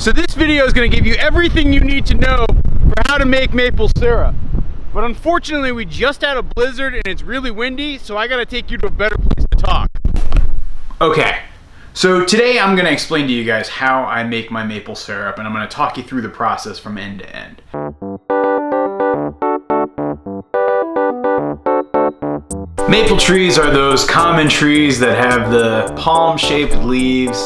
So this video is going to give you everything you need to know for how to make maple syrup. But unfortunately, we just had a blizzard and it's really windy, so I got to take you to a better place to talk. Okay, so today I'm going to explain to you guys how I make my maple syrup, and I'm going to talk you through the process from end to end. Maple trees are those common trees that have the palm-shaped leaves.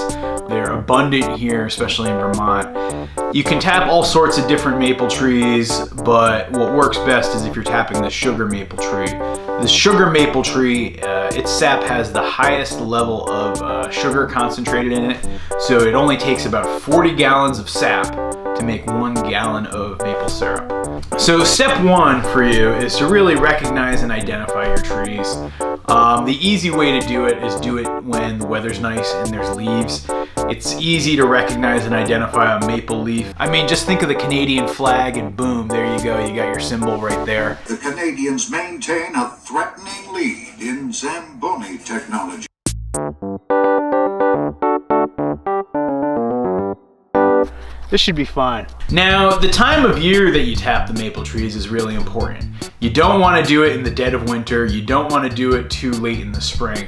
They're abundant here, especially in Vermont. You can tap all sorts of different maple trees, but what works best is if you're tapping the sugar maple tree. The sugar maple tree, its sap has the highest level of sugar concentrated in it, so it only takes about 40 gallons of sap to make 1 gallon of maple syrup. So step one for you is to really recognize and identify your trees. The easy way to do it is do it when the weather's nice and there's leaves. It's easy to recognize and identify a maple leaf. I mean, just think of the Canadian flag and boom, there you go, you got your symbol right there. The Canadians maintain a threatening lead in Zamboni technology. This should be fine. Now, the time of year that you tap the maple trees is really important. You don't want to do it in the dead of winter. You don't want to do it too late in the spring.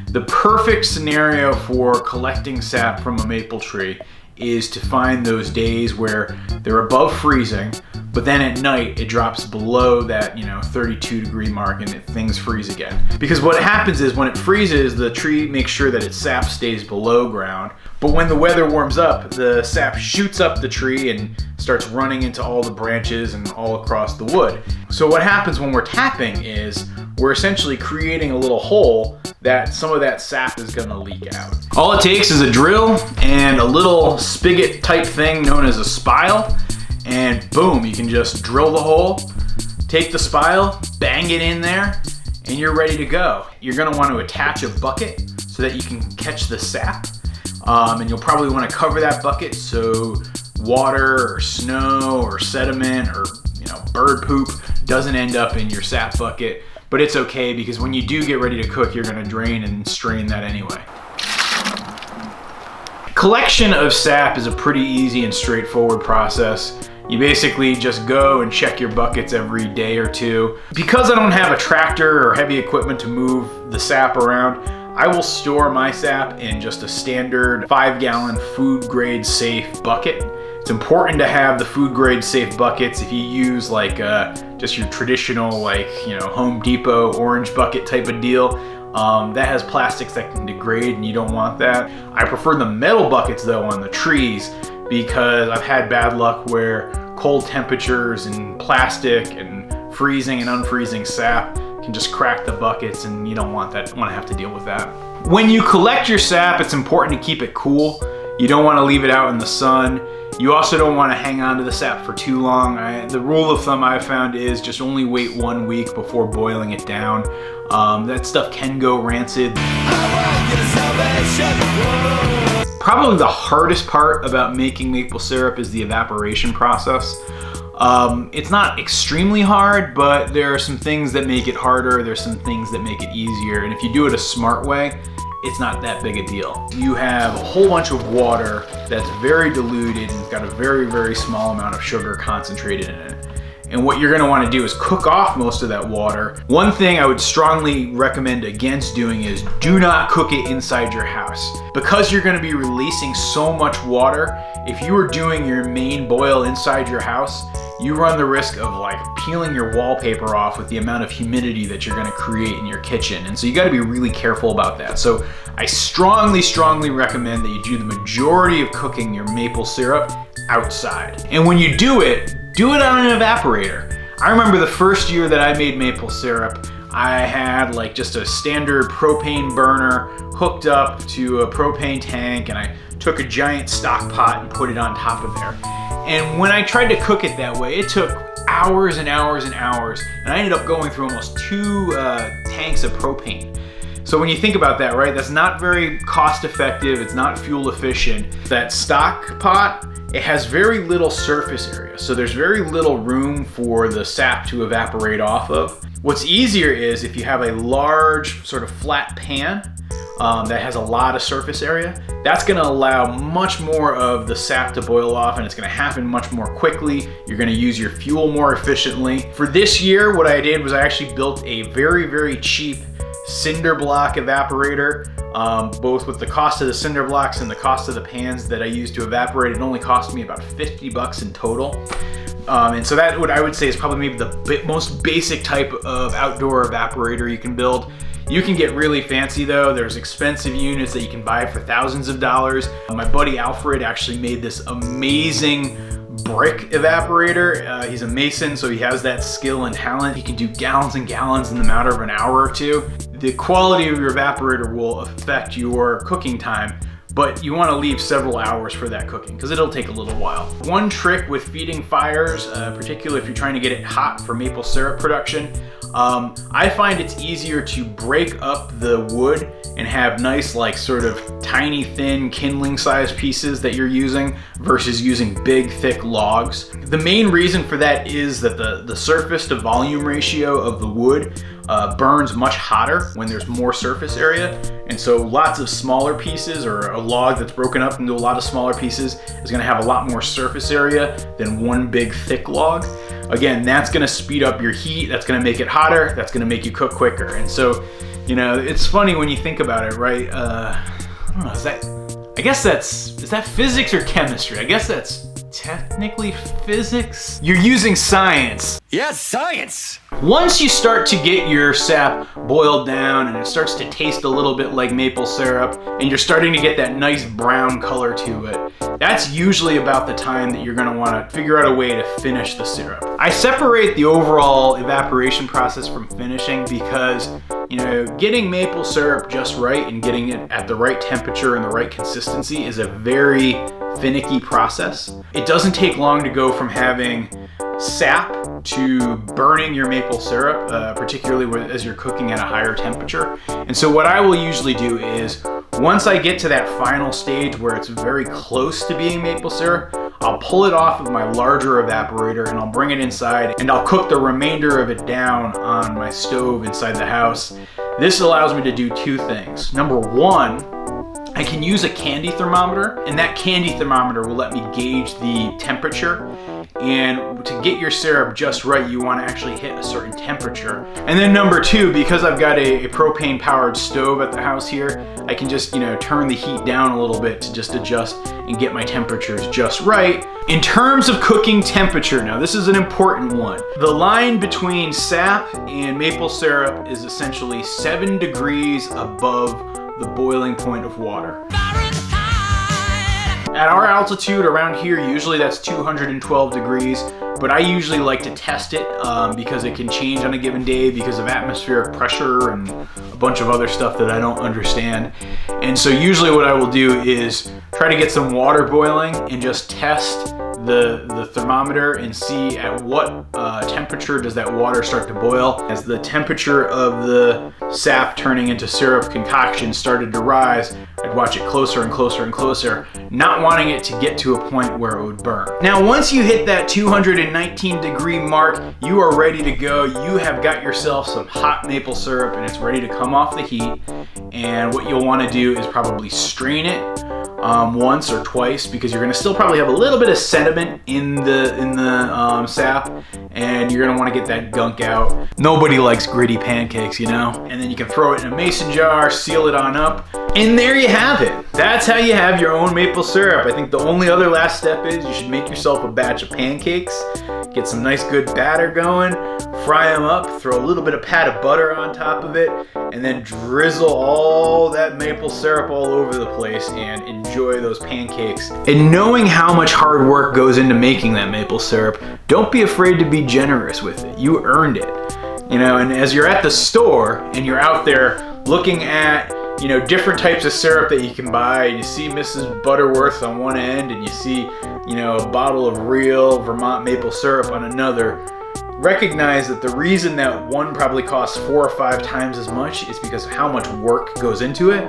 The perfect scenario for collecting sap from a maple tree is to find those days where they're above freezing, but then at night it drops below that 32-degree mark and things freeze again. Because what happens is when it freezes, the tree makes sure that its sap stays below ground, but when the weather warms up, the sap shoots up the tree and starts running into all the branches and all across the wood. So what happens when we're tapping is we're essentially creating a little hole that some of that sap is gonna leak out. All it takes is a drill and a little spigot type thing known as a spile, and boom, you can just drill the hole, take the spile, bang it in there, and you're ready to go. You're gonna want to attach a bucket so that you can catch the sap, and you'll probably want to cover that bucket so water or snow or sediment or bird poop doesn't end up in your sap bucket. But it's okay, because when you do get ready to cook, you're gonna drain and strain that anyway. Collection of sap is a pretty easy and straightforward process. You basically just go and check your buckets every day or two. Because I don't have a tractor or heavy equipment to move the sap around, I will store my sap in just a standard 5-gallon food grade safe bucket. It's important to have the food grade safe buckets. If you use just your traditional Home Depot orange bucket type of deal, that has plastics that can degrade and you don't want that. I prefer the metal buckets though on the trees, because I've had bad luck where cold temperatures and plastic and freezing and unfreezing sap can just crack the buckets, and you don't want to have to deal with that. When you collect your sap, it's important to keep it cool. You don't want to leave it out in the sun. You also don't want to hang on to the sap for too long. The rule of thumb I've found is just only wait 1 week before boiling it down. That stuff can go rancid. Probably the hardest part about making maple syrup is the evaporation process. It's not extremely hard, but there are some things that make it harder. There's some things that make it easier. And if you do it a smart way, it's not that big a deal. You have a whole bunch of water that's very diluted and got a very, very small amount of sugar concentrated in it. And what you're gonna wanna do is cook off most of that water. One thing I would strongly recommend against doing is do not cook it inside your house. Because you're gonna be releasing so much water, if you are doing your main boil inside your house, you run the risk of peeling your wallpaper off with the amount of humidity that you're gonna create in your kitchen. And so you gotta be really careful about that. So I strongly, strongly recommend that you do the majority of cooking your maple syrup outside. And when you do it on an evaporator. I remember the first year that I made maple syrup, I had just a standard propane burner hooked up to a propane tank, and I took a giant stock pot and put it on top of there. And when I tried to cook it that way, it took hours and hours and hours, and I ended up going through almost 2 tanks of propane. So when you think about that, right, that's not very cost effective, it's not fuel efficient. That stock pot, it has very little surface area, so there's very little room for the sap to evaporate off of. What's easier is if you have a large sort of flat pan that has a lot of surface area, that's gonna allow much more of the sap to boil off, and it's gonna happen much more quickly. You're gonna use your fuel more efficiently. For this year, what I did was I actually built a very, very cheap cinder block evaporator. Both with the cost of the cinder blocks and the cost of the pans that I used to evaporate, it only cost me about 50 bucks in total. And so that what I would say is probably maybe the most basic type of outdoor evaporator you can build. You can get really fancy though. There's expensive units that you can buy for thousands of dollars. My buddy Alfred actually made this amazing brick evaporator. He's a mason, so he has that skill and talent. He can do gallons and gallons in the matter of an hour or two. The quality of your evaporator will affect your cooking time, but you want to leave several hours for that cooking because it'll take a little while. One trick with feeding fires, particularly if you're trying to get it hot for maple syrup production, I find it's easier to break up the wood and have nice, like sort of tiny, thin, kindling sized pieces that you're using versus using big, thick logs. The main reason for that is that the surface to volume ratio of the wood burns much hotter when there's more surface area. And so lots of smaller pieces, or a log that's broken up into a lot of smaller pieces, is gonna have a lot more surface area than one big thick log. Again, that's gonna speed up your heat, that's gonna make it hotter, that's gonna make you cook quicker. And so, you know, it's funny when you think about it, right? I don't know, is that physics or chemistry? I guess that's technically physics. You're using science. Yes, science! Once you start to get your sap boiled down and it starts to taste a little bit like maple syrup and you're starting to get that nice brown color to it, that's usually about the time that you're gonna wanna figure out a way to finish the syrup. I separate the overall evaporation process from finishing because, you know, getting maple syrup just right and getting it at the right temperature and the right consistency is a very finicky process. It doesn't take long to go from having sap to burning your maple syrup, particularly as you're cooking at a higher temperature. And so what I will usually do is, once I get to that final stage where it's very close to being maple syrup, I'll pull it off of my larger evaporator and I'll bring it inside and I'll cook the remainder of it down on my stove inside the house. This allows me to do two things. Number one, I can use a candy thermometer, and that candy thermometer will let me gauge the temperature. And to get your syrup just right, you want to actually hit a certain temperature. And then number two, because I've got a propane powered stove at the house here, I can just, you know, turn the heat down a little bit to just adjust and get my temperatures just right. In terms of cooking temperature, now this is an important one. The line between sap and maple syrup is essentially 7 degrees above the boiling point of water. At our altitude around here, usually that's 212 degrees, but I usually like to test it because it can change on a given day because of atmospheric pressure and a bunch of other stuff that I don't understand. And so usually what I will do is try to get some water boiling and just test the thermometer and see at what temperature does that water start to boil. As the temperature of the sap turning into syrup concoction started to rise, I'd watch it closer and closer and closer, not wanting it to get to a point where it would burn. Now, once you hit that 219 degree mark, you are ready to go. You have got yourself some hot maple syrup and it's ready to come off the heat. And what you'll want to do is probably strain it once or twice, because you're going to still probably have a little bit of sediment in the sap, and you're going to want to get that gunk out. Nobody likes gritty pancakes, you know? And then you can throw it in a mason jar, seal it on up, and there you have it. That's how you have your own maple syrup. I think the only other last step is you should make yourself a batch of pancakes, get some nice good batter going, fry them up, throw a little bit of pat of butter on top of it, and then drizzle all that maple syrup all over the place and enjoy those pancakes. And knowing how much hard work goes into making that maple syrup, don't be afraid to be generous with it. You earned it. You know, and as you're at the store and you're out there looking at, you know, different types of syrup that you can buy, and you see Mrs. Butterworth on one end and you see, you know, a bottle of real Vermont maple syrup on another, recognize that the reason that one probably costs 4 or 5 times as much is because of how much work goes into it.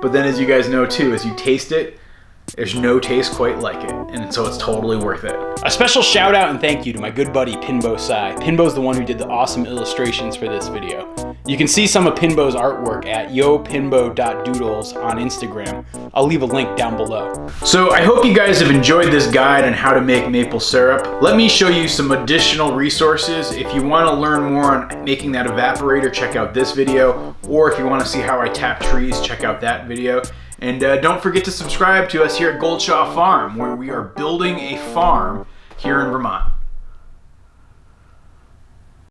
But then, as you guys know too, as you taste it, There's no taste quite like it, and so it's totally worth it. A special shout out and thank you to my good buddy Pinbo Sai. Pinbo's the one who did the awesome illustrations for this video. You can see some of Pinbo's artwork at yopinbo.doodles on Instagram. I'll leave a link down below. So I hope you guys have enjoyed this guide on how to make maple syrup. Let me show you some additional resources. If you want to learn more on making that evaporator, check out this video. Or if you want to see how I tap trees, check out that video. And don't forget to subscribe to us here at Goldshaw Farm, where we are building a farm here in Vermont.